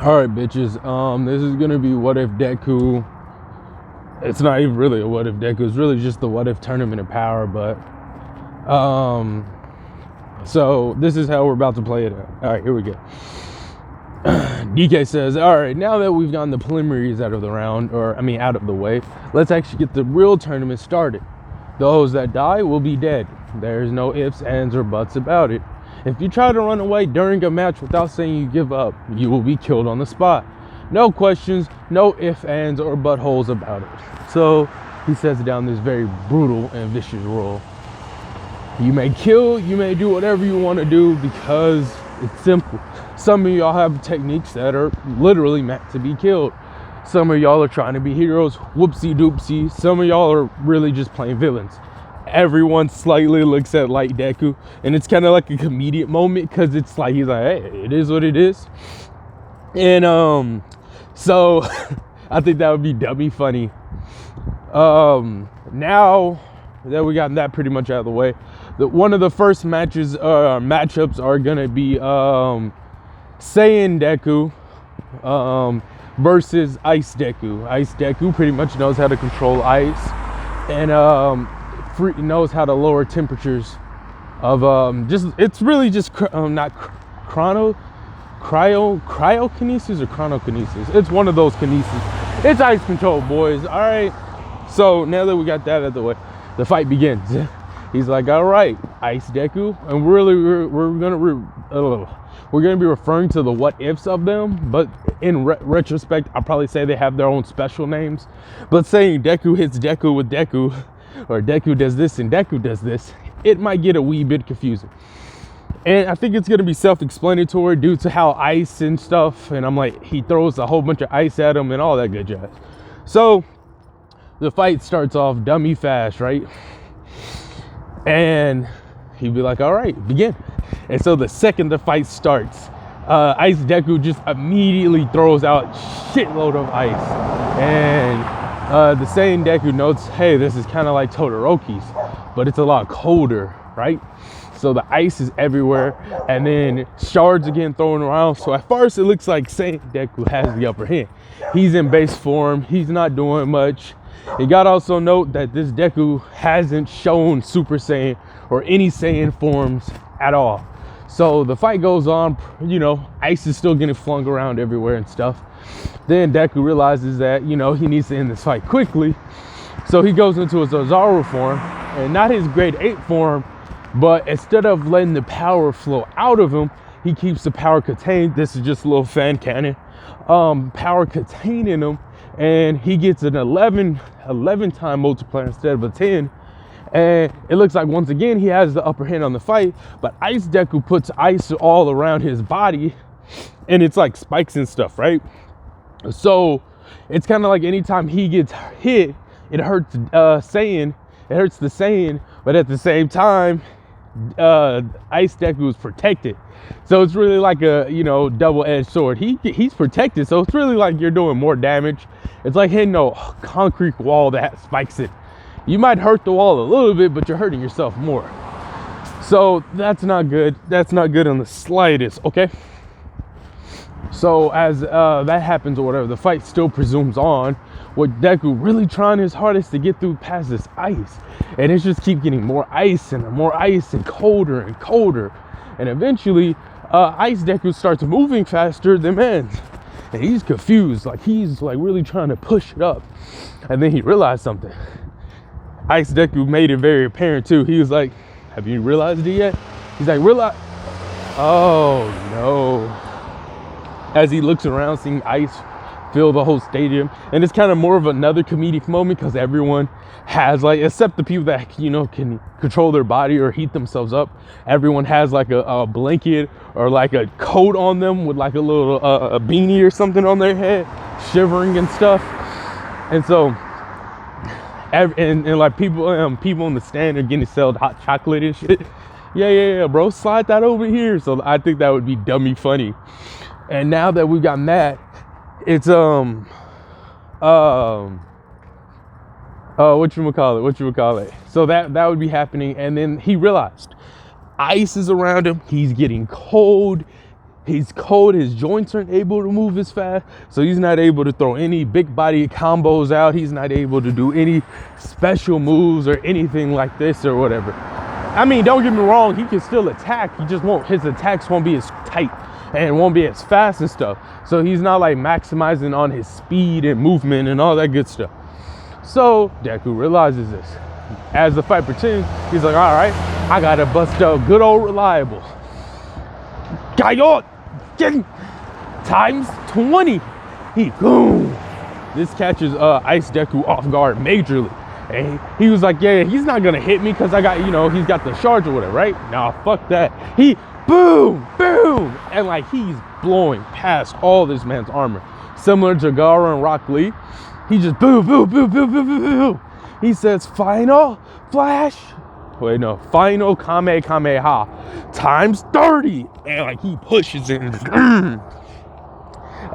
All right, bitches. This is gonna be what if Deku. It's not even really a what if Deku. It's really just the what if tournament of power. But so this is how we're about to play it out. All right, here we go. DK says, all right, now that we've gotten the preliminaries out of the round, out of the way, let's actually get the real tournament started. Those that die will be dead. There's no ifs, ands, or buts about it. If you try to run away during a match without saying you give up, you will be killed on the spot. No questions, no ifs, ands, or buttholes about it. So he sets down this very brutal and vicious rule. You may kill, you may do whatever you want to do because it's simple. Some of y'all have techniques that are literally meant to be killed. Some of y'all are trying to be heroes, whoopsie doopsie. Some of y'all are really just playing villains. Everyone slightly looks at Light Deku, and it's kind of like a comedic moment because it's like he's like, hey, it is what it is. And so I think that would be dummy funny. Now that we got that pretty much out of the way, one of the first matchups are gonna be Saiyan Deku versus Ice Deku. Ice Deku pretty much knows how to control ice and knows how to lower temperatures of it's really just cryokinesis or chronokinesis. It's one of those kinesis. It's ice control, boys. All right. So now that we got that out of the way, the fight begins. He's like, all right, Ice Deku, and we're gonna be referring to the what ifs of them, but in retrospect, I'll probably say they have their own special names. But saying Deku hits Deku with Deku, or Deku does this and Deku does this, it might get a wee bit confusing. And I think it's gonna be self-explanatory due to how ice and stuff, and I'm like, he throws a whole bunch of ice at him and all that good jazz. So the fight starts off dummy fast, right? And he'd be like, all right, begin. And so the second the fight starts, Ice Deku just immediately throws out shitload of ice. And the Saiyan Deku notes, hey, this is kind of like Todoroki's, but it's a lot colder, right? So the ice is everywhere, and then shards again thrown around. So at first it looks like Saiyan Deku has the upper hand. He's in base form, he's not doing much. You gotta also note that this Deku hasn't shown Super Saiyan or any Saiyan forms at all. So the fight goes on, ice is still getting flung around everywhere and stuff. Then Deku realizes that, he needs to end this fight quickly. So he goes into his Ozaru form, and not his grade 8 form, but instead of letting the power flow out of him, he keeps the power contained. This is just a little fan cannon. Power contained in him, and he gets an 11 time multiplier instead of a 10. And it looks like once again he has the upper hand on the fight, but Ice Deku puts ice all around his body, and it's like spikes and stuff, right? So it's kind of like anytime he gets hit, it hurts the Saiyan, but at the same time, Ice Deku is protected. So it's really like a double-edged sword. He's protected, so it's really like you're doing more damage. It's like hitting a concrete wall that has spikes it. You might hurt the wall a little bit, but you're hurting yourself more. So that's not good. That's not good in the slightest, okay? So as that happens or whatever, the fight still presumes on, with Deku really trying his hardest to get through past this ice. And it's just keep getting more ice and colder and colder. And eventually, Ice Deku starts moving faster than men. And he's confused, like he's like really trying to push it up. And then he realized something. Ice Deku made it very apparent too. He was like, have you realized it yet? He's like, realize, oh no. As he looks around, seeing ice fill the whole stadium. And it's kind of more of another comedic moment because everyone has like, except the people that, can control their body or heat themselves up. Everyone has like a blanket or like a coat on them with like a little a beanie or something on their head, shivering and stuff. And so, and like people in the stand are getting sold hot chocolate and shit. Yeah, bro, slide that over here. So I think that would be dummy funny. And now that we got that, it's whatchamacallit. So that would be happening, and then he realized ice is around him, he's getting cold, He's cold, his joints aren't able to move as fast, so he's not able to throw any big body combos out. He's not able to do any special moves or anything like this or whatever. I mean, don't get me wrong, he can still attack, his attacks won't be as tight and won't be as fast and stuff. So he's not like maximizing on his speed and movement and all that good stuff. So Deku realizes this. As the fight continues, he's like, all right, I gotta bust out good old reliable. Gaio! Times 20. He boom. This catches Ice Deku off guard majorly. And he was like, yeah, he's not gonna hit me because I got, he's got the shards or whatever, right? Nah, fuck that. He boom, boom, and like he's blowing past all this man's armor. Similar to Gaara and Rock Lee. He just boom, boom, boom, boom, boom, boom, boom. He says, final flash. Wait, no, final Kamehameha times 30. And like he pushes it.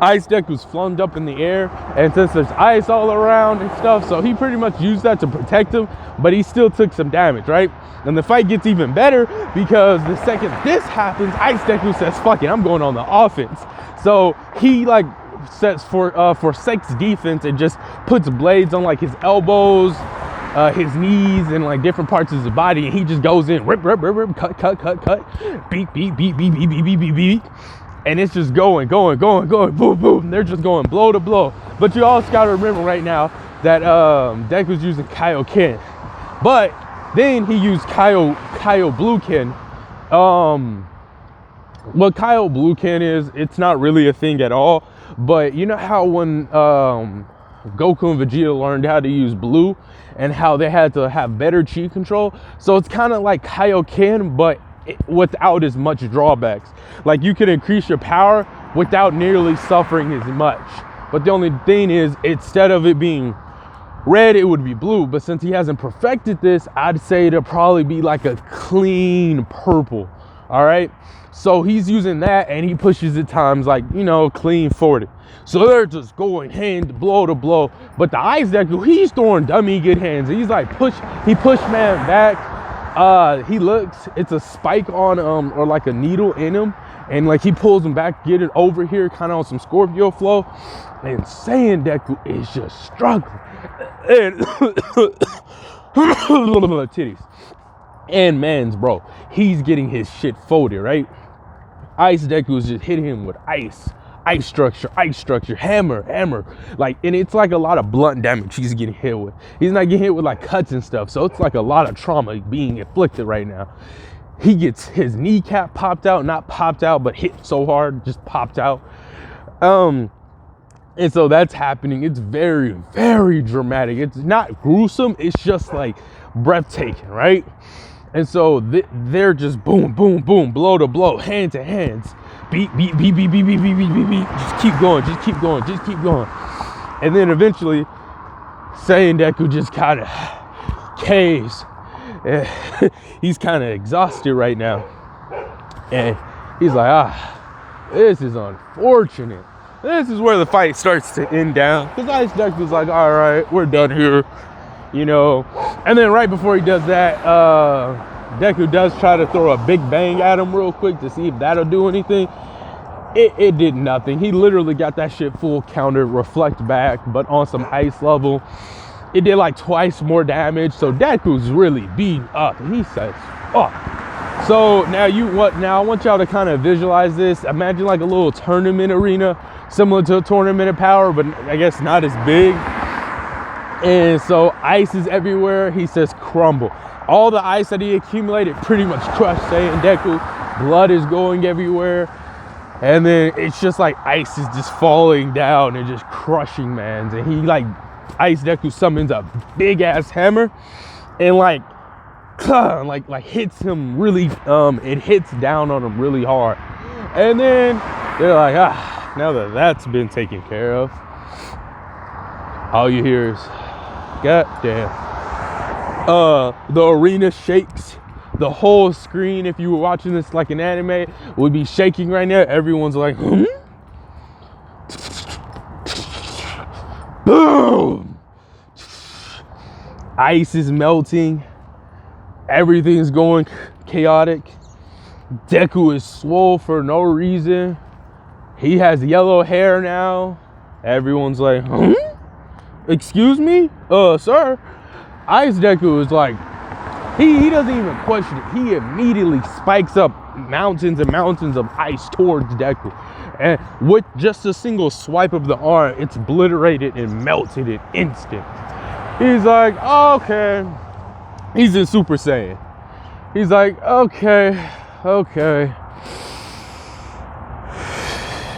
Ice Deku's flung up in the air, and since there's ice all around and stuff, so he pretty much used that to protect him, but he still took some damage, right? And the fight gets even better because the second this happens, Ice Deku says, fuck it, I'm going on the offense. So he like sets for Sex defense and just puts blades on like his elbows, his knees, and like different parts of his body, and he just goes in, rip, rip, rip, rip, cut, beat, beat, beat, beat, beat, beat, beat, beat, beat. And it's just going, boom, boom. They're just going blow to blow. But you also got to remember right now that Deku's using Kaioken. But then he used Kaio Bluekin. What Kaio Bluekin is, it's not really a thing at all. But you know how when Goku and Vegeta learned how to use blue and how they had to have better chi control? So it's kind of like Kaioken, but without as much drawbacks. Like you can increase your power without nearly suffering as much. But the only thing is, instead of it being red, it would be blue. But since he hasn't perfected this, I'd say it'll probably be like a clean purple. All right. So he's using that and he pushes it times like, clean 40. So they're just going hand blow to blow. But the Ice Deku, he's throwing dummy good hands. He's like he pushed man back. He looks, it's a spike on or like a needle in him, and like he pulls him back, get it over here, kind of on some Scorpio flow, and Saiyan Deku is just struggling. And titties. And man's bro, he's getting his shit folded, right? Ice Deku is just hitting him with ice structure, hammer, like, and it's like a lot of blunt damage he's getting hit with. He's not getting hit with like cuts and stuff, so it's like a lot of trauma being inflicted right now. He gets his kneecap popped out, not popped out, but hit so hard, just popped out. And so that's happening. It's very, very dramatic. It's not gruesome, it's just like breathtaking, right? And so they're just boom, boom, boom, blow to blow, hand to hands. Beat. Just keep going. And then eventually, Saiyan Deku just kind of caves. He's kind of exhausted right now. And he's like, this is unfortunate. This is where the fight starts to end down. Because Ice Deku's like, all right, we're done here. And then right before he does that, Deku does try to throw a big bang at him real quick to see if that'll do anything. It did nothing. He literally got that shit full counter, reflect back, but on some ice level. It did like twice more damage. So Deku's really beat up, and he says, fuck. So now I want y'all to kind of visualize this. Imagine like a little tournament arena, similar to a tournament of power, but I guess not as big. And so ice is everywhere. He says crumble. All the ice that he accumulated pretty much crushed Saiyan Deku. Blood is going everywhere. And then it's just like ice is just falling down and just crushing mans. And he like, Ice Deku summons a big ass hammer and like hits him really, it hits down on him really hard. And then they're like, now that that's been taken care of, all you hear is, God damn. The arena shakes. The whole screen, if you were watching this like an anime, would be shaking right now. Everyone's like, boom. Ice is melting. Everything's going chaotic. Deku is swole for no reason. He has yellow hair now. Everyone's like, huh? Excuse me? Sir. Ice Deku is like, he doesn't even question it. He immediately spikes up mountains and mountains of ice towards Deku. And with just a single swipe of the arm, it's obliterated and melted in instant. He's like, okay. He's in Super Saiyan. He's like, okay.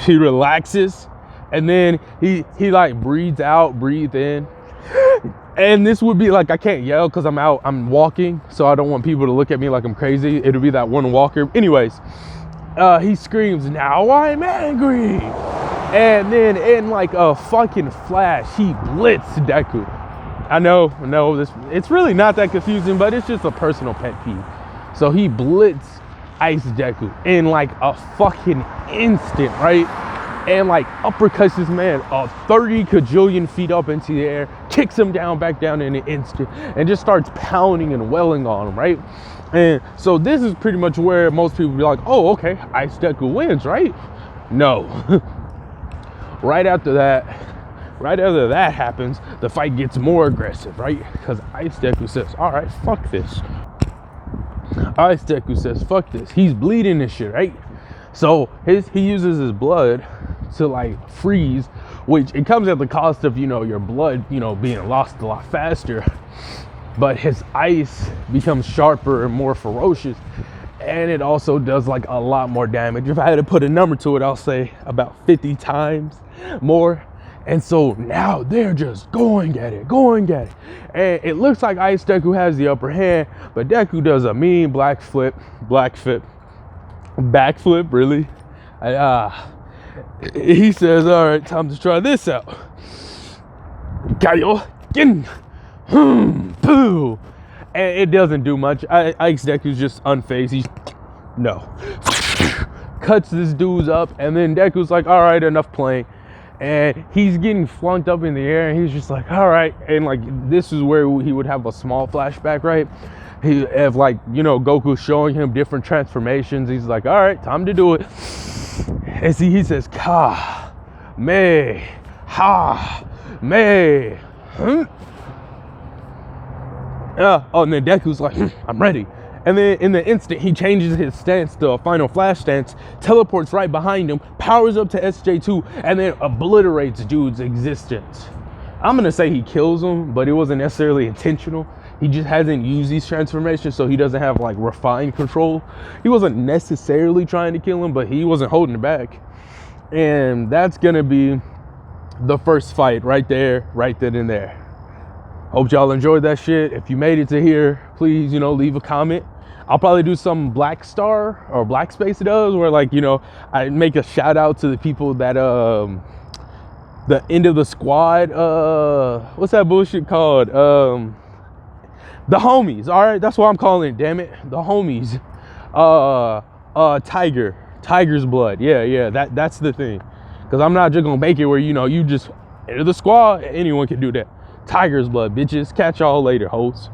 He relaxes, and then he like breathes out, breathe in. And this would be like, I can't yell because I'm walking, so I don't want people to look at me like I'm crazy. It'll be that one walker. Anyways, he screams, now I'm angry. And then in like a fucking flash, he blitz Deku. I know this, it's really not that confusing, but it's just a personal pet peeve. So he blitz Ice Deku in like a fucking instant, right? And like uppercuts this man 30 kajillion feet up into the air, kicks him back down in an instant, and just starts pounding and welling on him, right? And so this is pretty much where most people be like, oh, okay, Ice Deku wins, right? No. Right after that happens, the fight gets more aggressive, right? Because Ice Deku says, all right, fuck this. Ice Deku says, fuck this. He's bleeding and shit, right? So he uses his blood to like freeze, which it comes at the cost of, your blood, being lost a lot faster. But his ice becomes sharper and more ferocious. And it also does like a lot more damage. If I had to put a number to it, I'll say about 50 times more. And so now they're just going at it. And it looks like Ice Deku has the upper hand, but Deku does a mean backflip, really. He says, all right, time to try this out. Kaioken. Poo. And it doesn't do much. Ice Deku's just unfazed. Cuts this dude's up, and then Deku's like, all right, enough playing. And he's getting flunked up in the air, and he's just like, all right. And like, this is where he would have a small flashback, right? He have like, Goku showing him different transformations. He's like, all right, time to do it. And he says, Ka, Me, Ha, Me. And then Deku's like, I'm ready. And then in the instant, he changes his stance to a final flash stance, teleports right behind him, powers up to SJ2, and then obliterates dude's existence. I'm gonna say he kills him, but it wasn't necessarily intentional. He just hasn't used these transformations, so he doesn't have like refined control. He wasn't necessarily trying to kill him, but he wasn't holding it back. And that's gonna be the first fight right there and there. Hope y'all enjoyed that shit. If you made it to here, please, leave a comment. I'll probably do some Black Star or Black Space does, where like, I make a shout out to the people that the end of the squad, what's that bullshit called? The homies. All right, that's what I'm calling it, damn it. The homies. Tiger's blood. Yeah, that's the thing. Because I'm not just gonna make it where you just enter the squad, anyone can do that. Tiger's blood, bitches. Catch y'all later, hoes.